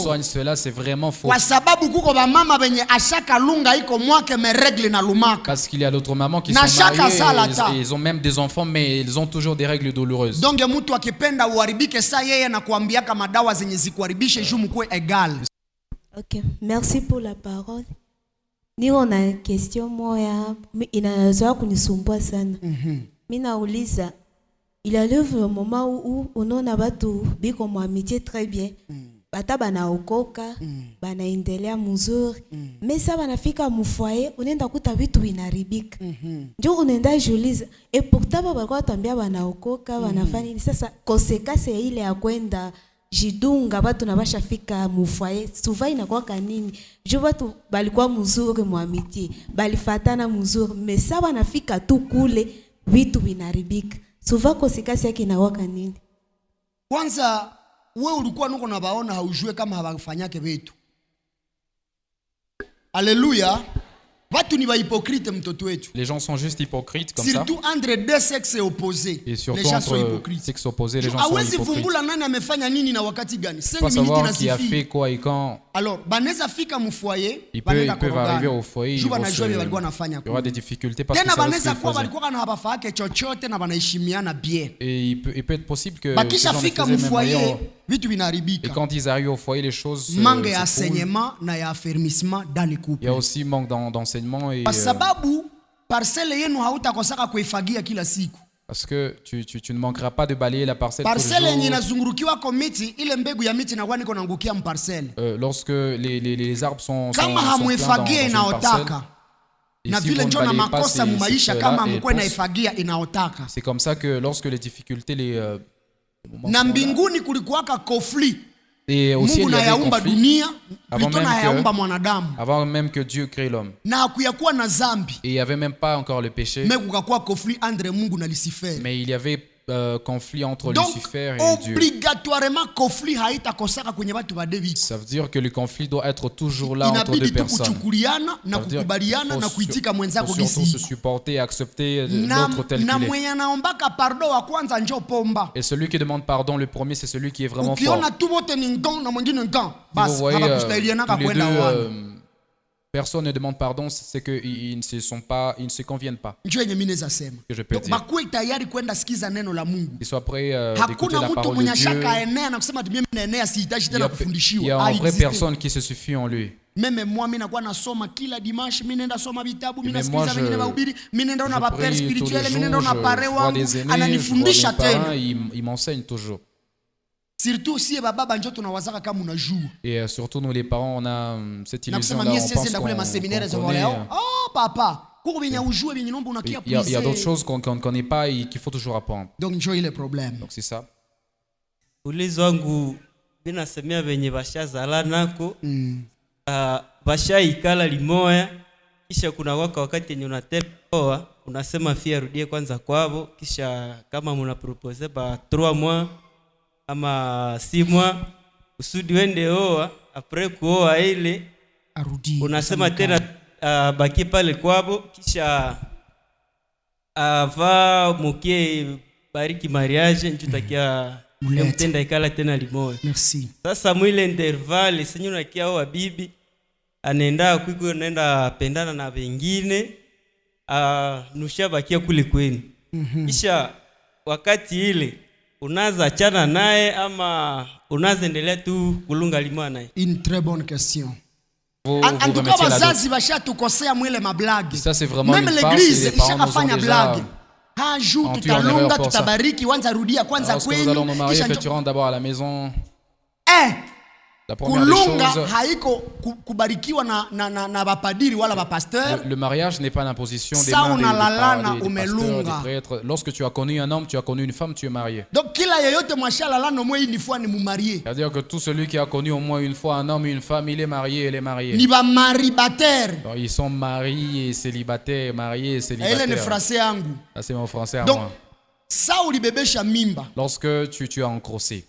S2: soigne cela, c'est vraiment faux.
S1: Kwa sababu kuko ba mama benye ashaka lunga iko mwake me règle na lumaka.
S2: Parce qu'il y a d'autres mamans qui sont mariées et ils ont même des enfants mais ils ont toujours des règles douloureuses.
S1: Donc mtu akipenda uharibike saa yeye na kuambia kama dawa zenye zikuharibishe juu mkwe egal.
S3: OK, merci pour la parole. Niko na question moya inazoa kunisumbua sana. Mimi nauliza il arrive un moment où unaona watu biko mu amitié très bien. Bata banaokoka, banaendelea mzuri. Mais ça banafika mu foyer, unaenda kuta vitu vinaribika. Ndio unaenda jiuliza, et pourtant baba kwa tambia banaokoka, banafanya nini sasa konsekansi ile ya kwenda jidunga watu na bashafika mu foyer, souvent inakuwa kanini? Jo watu balikuwa mzuri mu amitié, balifatana mzuri, mais ça banafika tu kule vitu vinaribika. Souvent konsekansi yake inakuwa kanini?
S1: Kwanza wewe ulikuwa nuko na baona haujue kama hawafanyake vitu. Alléluia. Watu ni ba hypocrite mtoto wetu.
S2: Les gens sont juste hypocrites comme
S1: ça. Surtout entre deux sexes opposés.
S2: Et surtout les gens sont hypocrites. Sexes opposés, les gens sont hypocrites.
S1: Hawezi vumbula nani amefanya nini na wakati gani?
S2: 5 minutes na qui a fait quoi et quand.
S1: Alors, baneza fika mu foyer,
S2: ils peuvent arriver au foyer, il y aura des difficultés parce que ça
S1: baneza kwa balikuwa na habafake chochote na banaheshimiana bien.
S2: Et il peut être possible que
S1: bakisha fika mu foyer vitu vinaribika.
S2: Et quand ils arrivent au foyer, les choses
S1: manque d'enseignement na ya affermissement dans les couples.
S2: Il y a aussi manque d'enseignement et
S1: kwa sababu parcelle yenu hautakosaka kuifagia kila siku.
S2: Parce que tu ne manqueras pas de balayer la parcelle tous les jours.
S1: Parcelle yenye inazungurukiwa kwa miti, ile mbegu ya miti inakuwa niko naangukia mparcelle.
S2: Lorsque les arbres sont
S1: kama hamuifagia inaotaka. Na vile ndio na makosa mu maisha kama mkwe na ifagia inaotaka.
S2: C'est comme ça que lorsque les difficultés
S1: na mbinguni kulikuwaka conflit.
S2: Et aussi
S1: Mungu
S2: il y avait
S1: yaumba dunia,
S2: avant même que Dieu crée l'homme.
S1: Na hakuyakuwa na zambi.
S2: Et il y avait même pas encore le péché.
S1: Mais kukakuwa conflit entre Mungu na Lucifer.
S2: Mais il y avait conflit entre Lucifer et Dieu.
S1: Obligatoirement conflit haitakosaka kwenye watu wa David.
S2: Ça veut dire que le conflit doit être toujours là entre deux personnes.
S1: Kuchukuliana na kukubaliana na kuitika mwenzako gisi.
S2: Surtout se supporter et accepter l'autre tel qu'il est.
S1: Na mwenye anaombaka pardon wa kwanza njoo pomba.
S2: Et celui qui demande pardon le premier c'est celui qui est vraiment fort.
S1: Ukiona tu wote ni ngong na mwingine ngong.
S2: Basi hapakustahiliana kwenda wana. Personne ne demande pardon, c'est que ils ne se conviennent pas. Que je peux dire. Ils soient prêts d'écouter la parole de Dieu. Il y a une vraie personne qui se suffit en lui.
S1: Meme moi mimi nakuwa nasoma kila dimanche, mimi nenda soma vitabu, mimi nasikiliza
S2: wengine
S1: wahubiri, mimi nenda na père spirituel, mimi nenda na pare wangu, ananifundisha tena.
S2: Il m'enseigne toujours.
S1: Surtout si baba njo tunawazaka kama unajua.
S2: Et surtout nous les parents on a cette illusion là, on pense
S1: oh papa, il
S2: y a d'autres choses qu'on ne connaît pas et qu'il faut toujours apprendre.
S1: Donc njo ile problème.
S2: Donc c'est ça.
S4: Ulizo wangu binasemea venye bashazala nako bashaikala limoya kisha kuna wakati yenye unatepoa unasema fia rudie kwanza kwao kisha kama mna propose ba 3 mois ama 6 mois usudi wende oa après kuoa ile
S1: arudi
S4: unasema tena baki pale kwao kisha ava mukie bariki mariage njutakia mtenda ikala tena limoya.
S1: Merci.
S4: Sasa mwile intervale senyu nakia wa bibi anaenda kwiko naenda pendana na wengine nusha bakia kule kwenu. Kisha wakati ile unaza achana naye ama unaza endelea tu kulunga limwa naye?
S1: Une très bonne question. En tout cas wazazi bashatukosea mwile mablagi. Même l'église ishakafanya blagi. Un jour tutalunga tutabariki wanza rudia kwanza kwenu
S2: kisha tu rentres d'abord à la maison.
S1: Kulunga haiko kubarikiwa na bapadiri wala bapasteur.
S2: Le mariage n'est pas l'imposition des mains des pasteurs, des prêtres. Lorsque tu as connu un homme, tu as connu une femme, tu es marié.
S1: Donc kila yeyote mwashala no mwe une fois ni mumarié.
S2: C'est-à-dire que tout celui qui a connu au moins une fois un homme et une femme, il est marié, elle est mariée.
S1: Ni ba maribateur.
S2: Ils sont mariés et célibataires, mariés et célibataires.
S1: Elle est français yangu.
S2: Ça c'est mon français à
S1: donc,
S2: moi.
S1: Ça ulibebesha mimba.
S2: Lorsque tu as engrossé.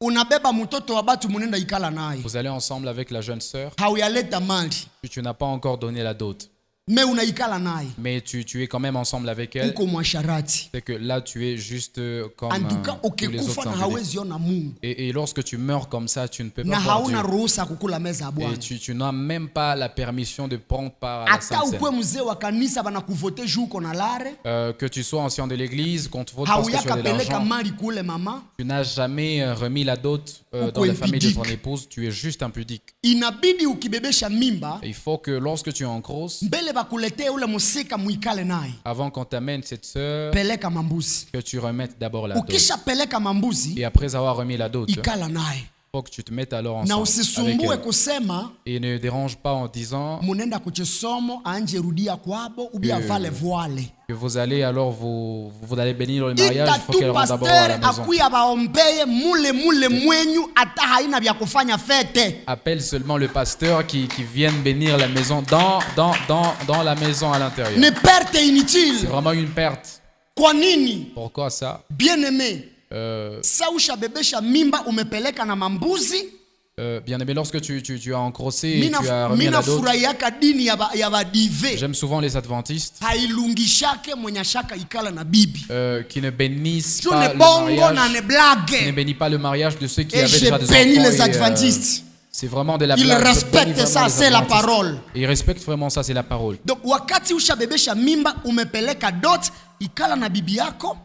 S1: Unabeba mtoto wa batu munenda ikala naye.
S2: Vous allez ensemble avec la jeune sœur.
S1: Hauyaleta mali.
S2: Tu n'as pas encore donné la dot.
S1: Mais unaikala naye.
S2: Mais tu es quand même ensemble avec elle.
S1: Uko mwasharati.
S2: C'est que là tu es juste comme
S1: en tout cas,
S2: tous les autres infidèles. Et lorsque tu meurs comme ça, tu ne peux pas voir Dieu. Et tu n'as même pas la permission de prendre part à la Sainte Seine. Que tu sois ancien de l'église, qu'on te vote parce que tu as de l'argent. Tu n'as jamais remis la dot dans la famille de ton épouse. Tu es juste impudique. Il faut que lorsque tu es en grosse, avant qu'on t'amène cette sœur, que tu remettes d'abord la dot. Et après avoir remis la dot, il faut que tu te mettes alors ensemble avec elle. Et ne dérange pas en disant que vous allez alors vous allez bénir le mariage. Il faut qu'elle rentre d'abord à la maison. Appelle seulement le pasteur qui vienne bénir la maison dans la maison à l'intérieur. C'est vraiment une perte. Pourquoi ça?
S1: Bien-aimé,
S2: bien-aimé, lorsque tu as engrossé et tu as remis la dot, j'aime souvent les adventistes qui ne bénissent pas le mariage, qui ne bénissent pas le mariage de ceux qui avaient déjà des enfants. C'est vraiment de la blague.
S1: Ils respectent ça, c'est la parole.
S2: Ils respectent vraiment ça, c'est la parole.
S1: Donc wakati ushabebesha mimba umepeleka dot ikala na bibi yako.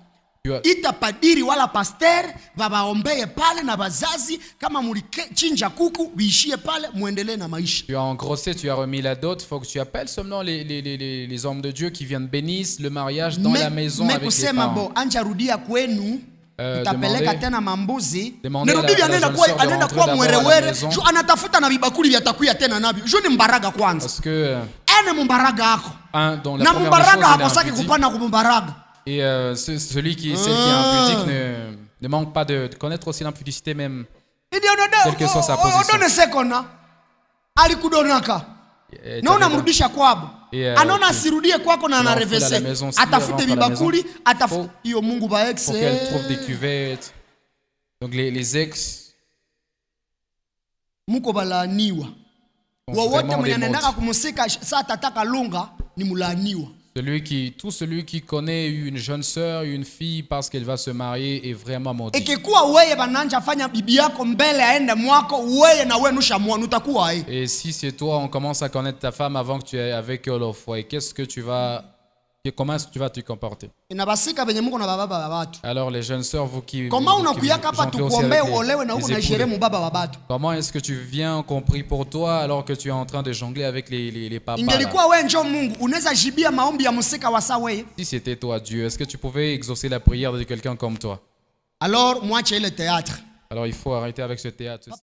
S1: Ita padiri wala pasteur babaombeye pale na bazazi kama mulichinja kuku biishie pale muendelee na maisha.
S2: Tu as engrossé, tu as remis la dot, faut que tu appelles seulement les hommes de Dieu qui viennent bénir le mariage dans la maison avec les parents.
S1: Bo anja rudia kwenu utapeleka tena mambuzi.
S2: Bibi
S1: anaenda kwa mwerewere jo anatafuta na bibakuli vyatakuya tena nabyo. Jo ni mbaraga kwanza.
S2: Parce que
S1: ene mbaraga yako.
S2: Na
S1: mbaraga haposaki kupana kumbaraga.
S2: Et celui qui est impudique ne manque pas de connaître aussi l'impudicité même. Quelle que soit sa position.
S1: Naona mrudisha kwabo. Anaona asirudie kwako na anarevese. Atafute bibakuli, atafute hiyo Mungu ba ex.
S2: Faut qu'elle trouve des cuvettes. Donc les ex
S1: muko balaaniwa. Wowote mwenye anaenda kumusika saa tataka lunga ni mulaaniwa.
S2: Tout celui qui connaît une jeune sœur, une fille parce qu'elle va se marier est vraiment maudit. Et si c'est toi, on commence à connaître ta femme avant que tu aies avec elle au foyer, comment est-ce que tu vas te comporter? Alors les jeunes sœurs, vous qui comment est-ce que tu viens compris pour toi alors que tu es en train de jongler avec les papas? Si c'était toi Dieu, est-ce que tu pouvais exaucer la prière de quelqu'un comme toi?
S1: Alors moi j'ai le théâtre.
S2: Alors il faut arrêter avec ce théâtre.